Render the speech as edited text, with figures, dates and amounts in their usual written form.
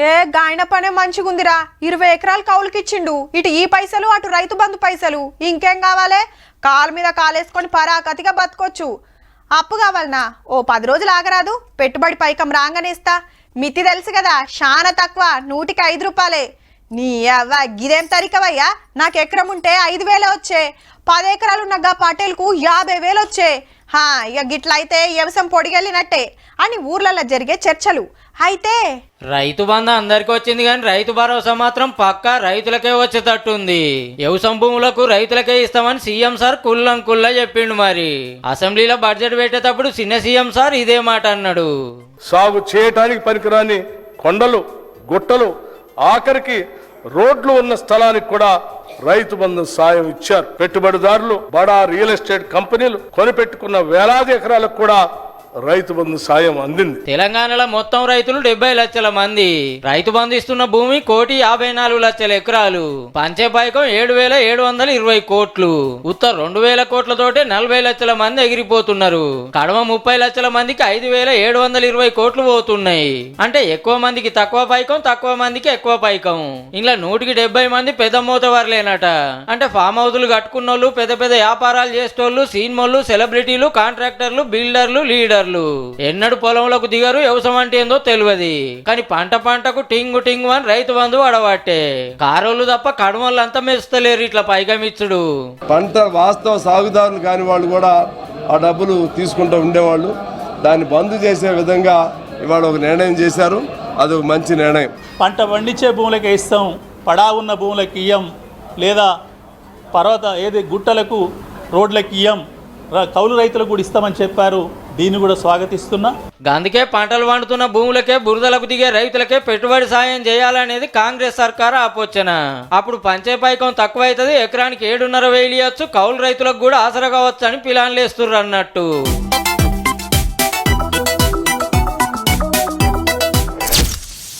ఏ గాయన పనే మంచిగుందిరా 20 ఎకరాలు కౌలుకిచ్చిండు ఇటు ఈ పైసలు అటు రైతు బంధు పైసలు ఇంకేం కావాలే కాలు మీద కాలేసుకొని పరాకతిగా బతకొచ్చు అప్పు కావాలనా ఓ 10 రోజులు ఆగరాదు పెట్టుబడి పైకం రాగానే ఇస్తా మితి తెలుసు కదా చాలా తక్కువ 100కి 5 రూపాయలే నీ అవ్వ గిదేం తరికవయ్యా నాకు ఎకరం ఉంటే 5,000 వచ్చే 10 ఎకరాలు ఉన్నగా పటేల్కు 50,000 వచ్చే ఇక గిట్లయితే వ్యవసాయం పొడిగెళ్ళినట్టే అని ఊర్లలో జరిగే చర్చలు అయితే రైతు బంధు అందరికి వచ్చింది కానీ రైతు భరోసా మాత్రం పక్కా రైతులకే వచ్చేటట్టుంది వ్యవసాయ భూములకు రైతులకే ఇస్తామని సీఎం సార్ కుల్లా చెప్పిండు మరి అసెంబ్లీలో బడ్జెట్ పెట్టేటప్పుడు చిన్న సీఎం సార్ ఇదే మాట అన్నాడు సాగు చేయటానికి పనికిరాని కొండలు గుట్టలు ఆఖరికి రోడ్లు ఉన్న స్థలానికి కూడా రైతు బంధు సాయం ఇచ్చారు పెట్టుబడిదారులు బడా రియల్ ఎస్టేట్ కంపెనీలు కొనిపెట్టుకున్న వేలాది ఎకరాలకు కూడా రైతు బంధు సాయం అందింది తెలంగాణలో మొత్తం రైతులు 70 లక్షల మంది రైతు బంధు ఇస్తున్న భూమి 1,54,00,000 ఎకరాలు పంచే పైకం 7,720 కోట్లు ఉత్తర 2,000 కోట్లతోటే 40 లక్షల మంది ఎగిరిపోతున్నారు కడమ 30 లక్షల మందికి 5,720 కోట్లు పోతున్నాయి అంటే ఎక్కువ మందికి తక్కువ పైకం తక్కువ మందికి ఎక్కువ పైకం ఇలా 170 మంది పెద్ద మోతవర్లేనట అంటే ఫామ్ హౌజులు కట్టుకున్నోళ్ళు పెద్ద పెద్ద వ్యాపారాలు చేసేటోళ్ళు సినిమాలు సెలబ్రిటీలు కాంట్రాక్టర్లు బిల్డర్లు లీడర్లు ఎన్నడు పొలంలోకి దిగరు వ్యవసాయం అంటే ఏందో తెలియదు కానీ పంటకు టింగు అని రైతు బంధు అడవాటే కారోళ్ళు తప్ప కడమోళ్ళంతా మెస్తలేరు ఇట్లా పైకమిచ్చుడు పంట వాస్తవ సాగుదారులు కాని వాళ్ళు కూడా ఆ డబ్బులు తీసుకుంటూ ఉండేవాళ్ళు దాన్ని బంద్ చేసే విధంగా ఇవాళ ఒక నిర్ణయం చేశారు అది ఒక మంచి నిర్ణయం పంట పండించే భూములకే ఇస్తాం పడా ఉన్న భూములకి ఇయ్యం లేదా గుట్టలకు రోడ్లకి ఇయ్యం కౌలు రైతులకు కూడా ఇస్తామని చెప్పారు దీన్ని కూడా స్వాగతిస్తున్నా అందుకే పంటలు పండుతున్న భూములకే బురదలకు దిగే రైతులకే పెట్టుబడి సాయం చేయాలనేది కాంగ్రెస్ సర్కార్ ఆపోచన అప్పుడు పంచే పైకం తక్కువ అవుతుంది ఎకరానికి 7,500 ఇవ్వచ్చు కౌలు రైతులకు కూడా ఆసరా కావచ్చు అని ప్లాన్లు వేస్తుర్రు అన్నట్టు